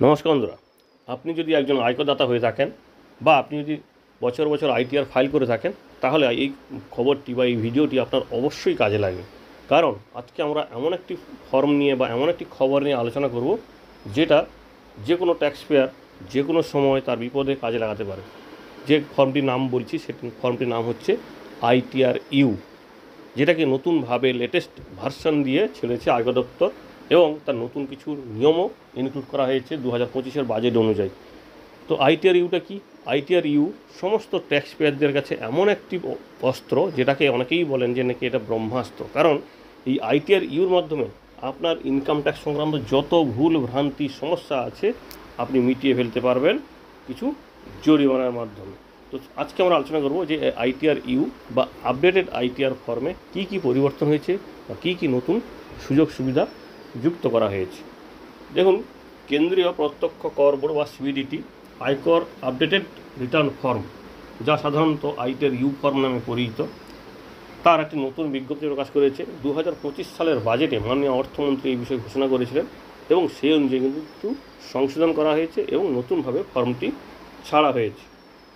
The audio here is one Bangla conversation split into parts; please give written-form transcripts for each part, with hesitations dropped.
নমস্কার বন্ধুরা, আপনি যদি একজন আয়করদাতা হয়ে থাকেন বা আপনি যদি বছর বছর আইটিআর ফাইল করে থাকেন, তাহলে এই খবরটি বা এই ভিডিওটি আপনার অবশ্যই কাজে লাগবে। কারণ আজকে আমরা এমন একটি ফর্ম নিয়ে বা এমন একটি খবর নিয়ে আলোচনা করব যেটা যে কোনো ট্যাক্স পেয়ার যে কোনো সময় তার বিপদে কাজে লাগাতে পারে। যে ফর্মটির নাম বলছি সেটি ফর্মটির নাম হচ্ছে আইটিআর ইউ, যেটাকে নতুনভাবে লেটেস্ট ভার্সন দিয়ে ছেড়েছে আয়কর দপ্তর এবং তার নতুন কিছু নিয়মও ইনক্লুড করা হয়েছে 2025-এর বাজেট অনুযায়ী। তো আইটিআর ইউটা কি? আইটিআর ইউ সমস্ত ট্যাক্স পেয়ারদের কাছে এমন একটি অস্ত্র যেটাকে অনেকেই বলেন যে নাকি এটা ব্রহ্মাস্ত্র। কারণ এই আইটিআর ইউর মাধ্যমে আপনার ইনকাম ট্যাক্স সংক্রান্ত যত ভুল ভ্রান্তি সমস্যা আছে আপনি মিটিয়ে ফেলতে পারবেন কিছু জরিমানার মাধ্যমে। তো আজকে আমরা আলোচনা করব যে আইটিআর ইউ বা আপডেটেড আইটিআর ফর্মে কী কী পরিবর্তন হয়েছে বা কী কী নতুন সুযোগ সুবিধা যুক্ত করা হয়েছে। দেখুন, কেন্দ্রীয় প্রত্যক্ষ কর বোর্ড বা সিবিডিটি আয়কর আপডেটেড রিটার্ন ফর্ম, যা সাধারণত আইটিআর ইউ ফর্ম নামে পরিচিত, তার একটি নতুন বিজ্ঞপ্তি প্রকাশ করেছে। 2025 সালের বাজেটে মাননীয় অর্থমন্ত্রী এই বিষয়ে ঘোষণা করেছিলেন এবং সেই অনুযায়ী কিন্তু সংশোধন করা হয়েছে এবং নতুনভাবে ফর্মটি ছাড়া হয়েছে।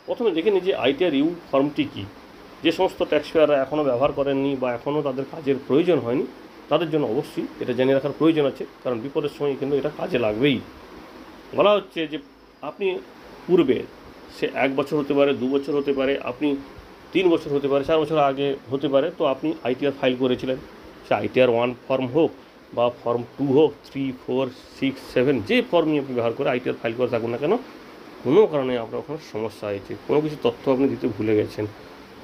প্রথমে দেখে নিই যে আইটিআর ইউ ফর্মটি কী। যে সমস্ত ট্যাক্স পেয়াররা এখনও ব্যবহার করেননি বা এখনও তাদের কাজের প্রয়োজন হয়নি, তাদের জন্য অবশ্যই এটা জেনে রাখার প্রয়োজন আছে, কারণ বিপদের সময় কিন্তু এটা কাজে লাগবেই। বলা হচ্ছে যে আপনি পূর্বে, সে 1 বছর হতে পারে, 2 বছর হতে পারে, আপনি 3 বছর হতে পারে, 4 বছর আগে হতে পারে, তো আপনি আইটিআর ফাইল করেছিলেন। সে আইটিআর 1 ফর্ম হোক বা ফর্ম 2 হোক, 3, 4, 6, 7 যে ফর্ম নিয়ে আপনি ব্যবহার করে আইটিআর ফাইল করে থাকুন না কেন, কোনো কারণে আপনার ওখানে সমস্যা হয়েছে, কোনো কিছু তথ্য আপনি দিতে ভুলে গেছেন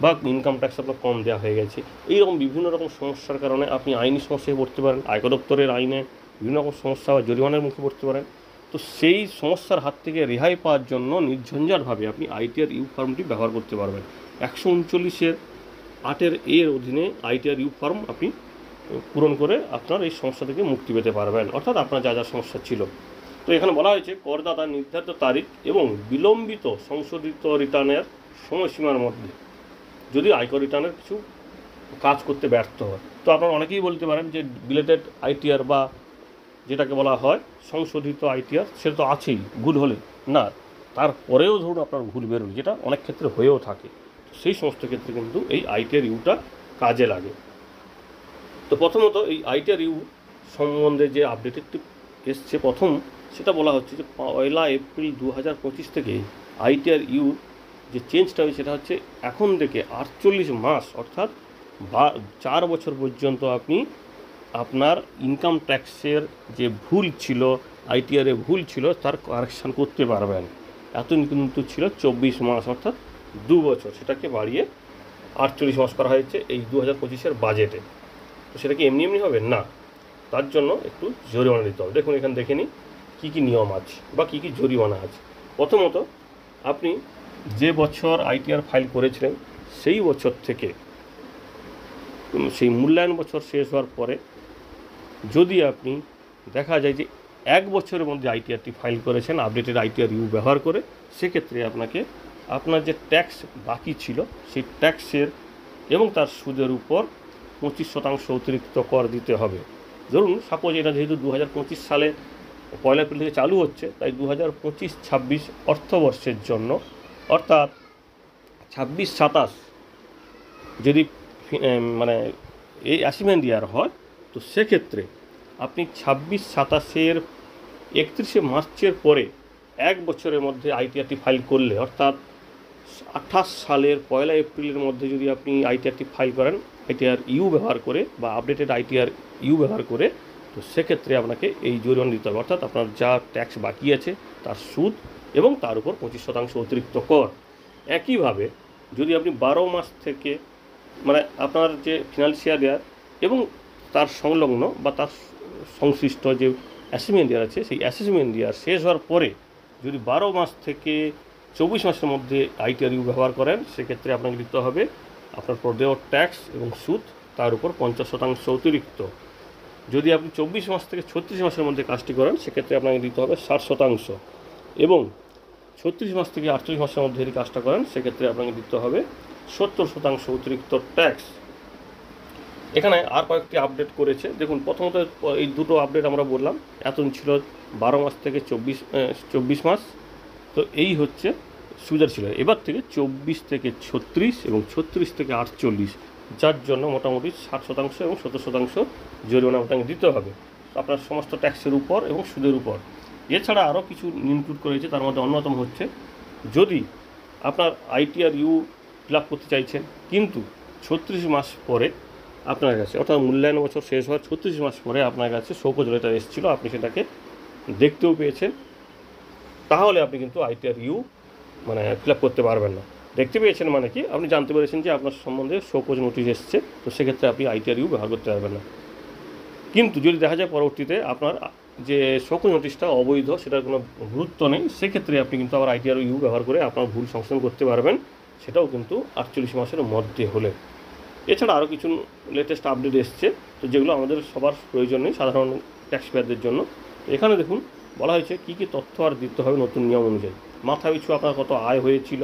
বা ইনকাম ট্যাক্স আপনার কম দেওয়া হয়ে গেছে, এইরকম বিভিন্ন রকম সমস্যার কারণে আপনি আইনি সমস্যায় পড়তে পারেন, আয়কর দপ্তরের আইনে বিভিন্ন রকম সমস্যা বা জরিমানার মুখে পড়তে পারেন। তো সেই সমস্যার হাত থেকে রেহাই পাওয়ার জন্য নির্ঝঞ্ঝাটভাবে আপনি আইটিআর ইউ ফর্মটি ব্যবহার করতে পারবেন। 139-এর 8-এর এর অধীনে আইটিআর ইউ ফর্ম আপনি পূরণ করে আপনার এই সমস্যা থেকে মুক্তি পেতে পারবেন, অর্থাৎ আপনার যা যা সমস্যা ছিল। তো এখানে বলা হয়েছে করদাতা নির্ধারিত তারিখ এবং বিলম্বিত সংশোধিত রিটার্নের সময়সীমার মধ্যে যদি আয়কর রিটার্নের কিছু কাজ করতে ব্যর্থ হয়, তো আপনারা অনেকেই বলতে পারেন যে বিলেটেড আইটিআর বা যেটাকে বলা হয় সংশোধিত আইটিআর, সেটা তো আছেই, ভুল হলে না, তারপরেও ধরুন আপনার ভুল বেরোল, যেটা অনেক ক্ষেত্রে হয়েও থাকে, সেই সমস্ত ক্ষেত্রে কিন্তু এই আইটিআর ইউটা কাজে লাগে। তো প্রথমত এই আইটিআর ইউ সম্বন্ধে যে আপডেটেডটি এসছে প্রথম, সেটা বলা হচ্ছে যে 1 এপ্রিল 2025 থেকে আইটিআর ইউ যে চেঞ্জটা হবে সেটা হচ্ছে এখন থেকে 48 মাস অর্থাৎ 4 বছর পর্যন্ত আপনি আপনার ইনকাম ট্যাক্সের যে ভুল ছিল, আইটিআরে ভুল ছিল, তার কারেকশান করতে পারবেন। এত কিন্তু ছিল 24 মাস অর্থাৎ 2 বছর, সেটাকে বাড়িয়ে 48 মাস করা হয়েছে এই 2025-এর বাজেটে। তো সেটা কি এমনি এমনি হবে না, তার জন্য একটু জরিমানা দিতে হবে। দেখুন এখানে দেখে নিই কী কী নিয়ম আছে বা কী কী জরিমানা আছে। প্রথমত, আপনি যে বছর আইটিআর ফাইল করেছিলেন সেই বছর থেকে সেই মূল্যায়ন বছর শেষ হওয়ার পরে যদি আপনি দেখা যায় যে 1 বছরের মধ্যে আইটিআরটি ফাইল করেছেন আপডেটেড আইটিআর ইউ ব্যবহার করে, সেক্ষেত্রে আপনাকে আপনার যে ট্যাক্স বাকি ছিল সেই ট্যাক্সের এবং তার সুদের উপর 25% অতিরিক্ত কর দিতে হবে। ধরুন সাপোজ এটা যেহেতু 2025 সালে 1 এপ্রিল থেকে চালু হচ্ছে, তাই 2025-26 অর্থবর্ষের জন্য অর্থাৎ 26-27 যদি মানে এই অ্যাসেসমেন্ট ইয়ার হয়, তো সেক্ষেত্রে আপনি 26-27-এর 31শে মার্চের পরে 1 বছরের মধ্যে আইটিআরটি ফাইল করলে, অর্থাৎ 28 সালের 1 এপ্রিলের মধ্যে যদি আপনি আইটিআরটি ফাইল করেন আইটিআর ইউ ব্যবহার করে বা আপডেটেড আইটিআর ইউ ব্যবহার করে, তো সেক্ষেত্রে আপনাকে এই জরিমানা দিতে হবে, অর্থাৎ আপনার যা ট্যাক্স বাকি আছে তার সুদ এবং তার উপর 25% অতিরিক্ত কর। একইভাবে যদি আপনি 12 মাস থেকে মানে আপনার যে ফিনান্সিয়াল ইয়ার এবং তার সংলগ্ন বা তার সংশ্লিষ্ট যে অ্যাসেসমেন্ট ইয়ার আছে, সেই অ্যাসেসমেন্ট ইয়ার শেষ হওয়ার পরে যদি 12 মাস থেকে 24 মাসের মধ্যে আইটিআর ইউ ব্যবহার করেন, সেক্ষেত্রে আপনাকে দিতে হবে আপনার প্রদেয় ট্যাক্স এবং সুদ তার উপর 50% অতিরিক্ত। যদি আপনি 24 মাস থেকে 36 মাসের মধ্যে কাজটি করেন, সেক্ষেত্রে আপনাকে দিতে হবে 60%, এবং 36 মাস থেকে 48 মাসের মধ্যে যদি কাজটা করেন, সেক্ষেত্রে আপনাকে দিতে হবে 70% অতিরিক্ত ট্যাক্স। এখানে আর কয়েকটি আপডেট করেছে। দেখুন, প্রথমত এই দুটো আপডেট আমরা বললাম, এতদিন ছিল 12 মাস থেকে 24 মাস, তো এই হচ্ছে সুবিধা ছিল। এবার থেকে 24 থেকে 36 এবং 36 থেকে 48, যার জন্য মোটামুটি 60% এবং 70% জরিমানা আপনাকে দিতে হবে আপনার সমস্ত ট্যাক্সের উপর এবং সুদের উপর। এছাড়া আরও কিছু ইনক্লুড করেছে, তার মধ্যে অন্যতম হচ্ছে, যদি আপনার আইটিআর ইউ ফিল আপ করতে চাইছেন কিন্তু 36 মাস পরে আপনার কাছে, অর্থাৎ মূল্যায়ন বছর শেষ হওয়ার 36 মাস পরে আপনার কাছে শোকজ লেটার এসেছিলো, আপনি সেটাকে দেখতেও পেয়েছেন, তাহলে আপনি কিন্তু আইটিআর ইউ মানে ফিল আপ করতে পারবেন না। দেখতে পেয়েছেন মানে কি, আপনি জানতে পেরেছেন যে আপনার সম্বন্ধে শোকজ নোটিশ এসছে, তো সেক্ষেত্রে আপনি আইটিআর ইউ ব্যবহার করতে পারবেন না। কিন্তু যদি দেখা যায় পরবর্তীতে আপনার যে শোকজ নোটিশটা অবৈধ, সেটার কোনো গুরুত্ব নেই, সেক্ষেত্রে আপনি কিন্তু আবার আইটিআর ইউ ব্যবহার করে আপনার ভুল সংশোধন করতে পারবেন, সেটাও কিন্তু 48 মাসের মধ্যে হলে। এছাড়া আরও কিছু লেটেস্ট আপডেট এসছে, তো যেগুলো আমাদের সবার প্রয়োজন নেই, সাধারণ ট্যাক্স পেয়ারদের জন্য। এখানে দেখুন বলা হয়েছে কী কী তথ্য আর দিতে হবে নতুন নিয়ম অনুযায়ী। মাথা পিছু আপনার কত আয় হয়েছিল,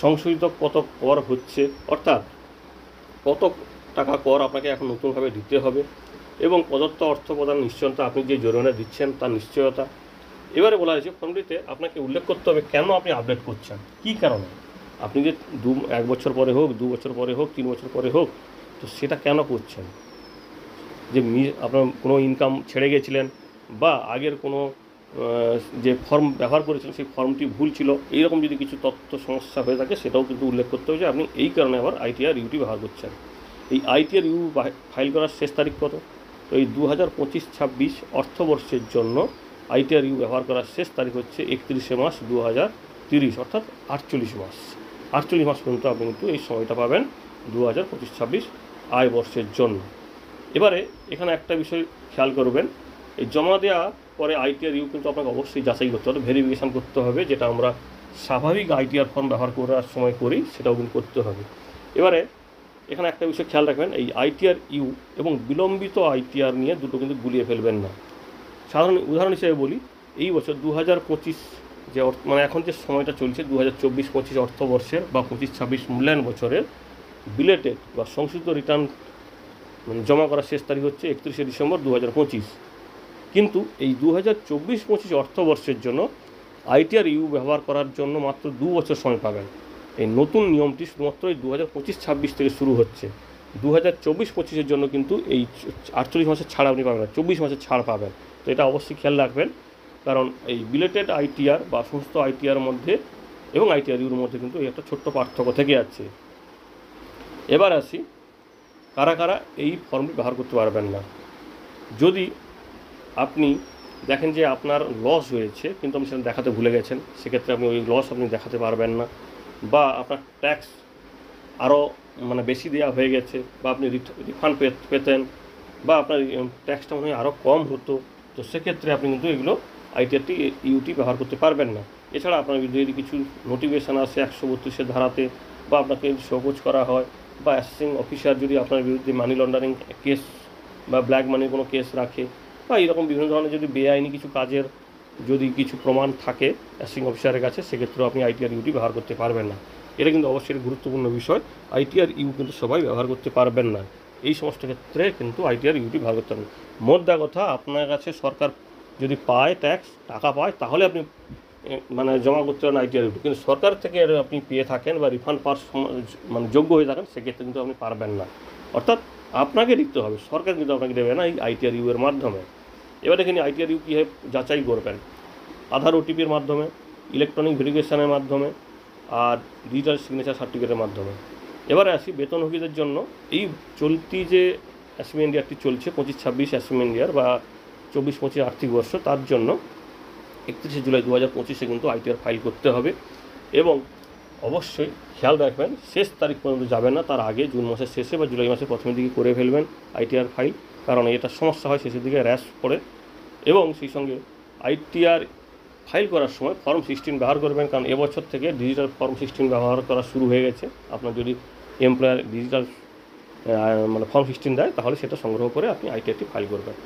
সংশোধিত কত কর হচ্ছে, অর্থাৎ কত টাকা কর আপনাকে এখন নতুনভাবে দিতে হবে, এবং প্রদত্ত অর্থ প্রদান নিশ্চয়তা, আপনি যে জরিমানা দিচ্ছেন তার নিশ্চয়তা। এবারে বলা হয়েছে ফর্মটিতে আপনাকে উল্লেখ করতে হবে কেন আপনি আপডেট করছেন, কী কারণে। আপনি যে 1 বছর পরে হোক, 2 বছর পরে হোক, 3 বছর পরে হোক, তো সেটা কেন করছেন। যে আপনার কোনো ইনকাম ছেড়ে গেছিলেন, বা আগের কোনো যে ফর্ম ব্যবহার করেছিলেন সেই ফর্মটি ভুল ছিল, এইরকম যদি কিছু তথ্য সমস্যা হয়ে থাকে সেটাও কিন্তু উল্লেখ করতে হবে যে আপনি এই কারণে আবার আইটিআর ইউটি ব্যবহার করছেন। এই আইটিআর ইউ ফাইল করার শেষ তারিখ কত, তো এই 2025-26 অর্থবর্ষের জন্য আইটিআর ইউ ব্যবহার করার শেষ তারিখ হচ্ছে 31 মার্চ 2030, অর্থাৎ 48 মাস। 48 মাস পর্যন্ত আপনি কিন্তু এই সময়টা পাবেন 2025-26 আয় বর্ষের জন্য। এবারে এখানে একটা বিষয় খেয়াল করবেন, এই জমা দেওয়া পরে আইটিআর ইউ কিন্তু আপনাকে অবশ্যই যাচাই করতে হবে, ভেরিফিকেশান করতে হবে, যেটা আমরা স্বাভাবিক আইটিআর ফর্ম ব্যবহার করার সময় করি, সেটাও কিন্তু করতে হবে। এবারে এখানে একটা বিষয় খেয়াল রাখবেন, এই আইটিআর ইউ এবং বিলম্বিত আইটিআর নিয়ে দুটো কিন্তু গুলিয়ে ফেলবেন না। সাধারণ উদাহরণ হিসেবে বলি, এই বছর 2025 যে মানে এখন যে সময়টা চলছে 2024-25 অর্থবর্ষের বা 25-26 মূল্যায়ন বছরের বিলেটেড বা সংশোধিত রিটার্ন মানে জমা করার শেষ তারিখ হচ্ছে 31 ডিসেম্বর 2025। কিন্তু এই 2024-25 অর্থবর্ষের জন্য আইটিআর ইউ ব্যবহার করার জন্য মাত্র 2 বছর সময় পাবেন। এই নতুন নিয়মটি শুধুমাত্র এই 2025-26 থেকে শুরু হচ্ছে। 2024-25-এর জন্য কিন্তু এই 48 মাসের ছাড় আপনি পাবেন না, 24 মাসের ছাড় পাবেন। তো এটা অবশ্যই খেয়াল রাখবেন, কারণ এই বিলেটেড আইটিআর বা সমস্ত আইটিআর মধ্যে এবং আইটিআর ইউর মধ্যে কিন্তু এই একটা ছোট্ট পার্থক্য থেকে যাচ্ছে। এবার আসি কারা কারা এই ফর্মটি ব্যবহার করতে পারবেন না। যদি আপনি দেখেন যে আপনার লস হয়েছে কিন্তু আপনি সেটা দেখাতে ভুলে গেছেন, সেক্ষেত্রে আপনি ওই লস আপনি দেখাতে পারবেন না, বা আপনার ট্যাক্স আরও মানে বেশি দেওয়া হয়ে গেছে, বা আপনি রিফান্ড পেতেন, বা আপনার ট্যাক্সটা মনে হয় আরও কম হতো, তো সেক্ষেত্রে আপনি কিন্তু এগুলো আইটিআরটি ইউটি ব্যবহার করতে পারবেন না। এছাড়া আপনার বিরুদ্ধে যদি কিছু নোটিফিকেশান আসে 132 ধারাতে, বা আপনাকে শোকজ করা হয়, বা অ্যাসেসিং অফিসার যদি আপনার বিরুদ্ধে মানি লন্ডারিং কেস বা ব্ল্যাক মানির কোনো কেস রাখে, বা এরকম বিভিন্ন ধরনের যদি বেআইনি কিছু কাজের যদি কিছু প্রমাণ থাকে অ্যাসেসিং অফিসারের কাছে, সেক্ষেত্রেও আপনি আইটিআর ইউটি ব্যবহার করতে পারবেন না। এটা কিন্তু অবশ্যই গুরুত্বপূর্ণ বিষয়, আইটিআর ইউ কিন্তু সবাই ব্যবহার করতে পারবেন না। এই সমস্ত ক্ষেত্রে কিন্তু আইটিআর ইউটি ব্যবহার করতে পারবেন। মোদ্দা কথা, আপনার কাছে সরকার যদি পায় ট্যাক্স টাকা পায়, তাহলে আপনি মানে জমা করতে পারেন আইটিআর ইউটি, কিন্তু সরকার থেকে আপনি পেয়ে থাকেন বা রিফান্ড পাওয়ার মানে যোগ্য হয়ে থাকেন, সেক্ষেত্রে কিন্তু আপনি পারবেন না। অর্থাৎ আপনাকে দিতে হবে, সরকার কিন্তু আপনাকে দেবে না এই আইটিআর ইউ এর মাধ্যমে। এবার দেখেন আইটিআর ইউ কীভাবে যাচাই করবেন, আধার ওটিপির মাধ্যমে, ইলেকট্রনিক ভেরিফিকেশানের মাধ্যমে, আর ডিজিটাল সিগনেচার সার্টিফিকেটের মাধ্যমে। এবারে আসি বেতনভোগীদের জন্য। এই চলতি যে অ্যাসেসমেন্ট ইয়ারটি চলছে 25-26 অ্যাসেসমেন্ট ইয়ার বা 24-25 আর্থিক বর্ষ, তার জন্য 31 জুলাই 2025 কিন্তু আইটিআর ফাইল করতে হবে, এবং অবশ্যই খেয়াল রাখবেন শেষ তারিখ পর্যন্ত যাবেন না, তার আগে জুন মাসের শেষে বা জুলাই মাসের প্রথমের দিকে করে ফেলবেন আইটিআর ফাইল, কারণ এটা সমস্যা হয় শেষের দিকে র্যাশ পড়ে। এবং সেই সঙ্গে আইটিআর ফাইল করার সময় ফর্ম 16 ব্যবহার করবেন, কারণ এবছর থেকে ডিজিটাল ফর্ম 16 ব্যবহার করা শুরু হয়ে গেছে। আপনার যদি এমপ্লয়ার ডিজিটাল মানে ফর্ম 16 দেয়, তাহলে সেটা সংগ্রহ করে আপনি আইটিআরটি ফাইল করবেন।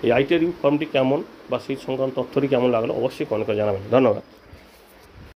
এই আইটিআর ফর্মটি কেমন বা সেই সংক্রান্ত তথ্যটি কেমন লাগলো অবশ্যই কমেন্ট করে জানাবেন। ধন্যবাদ।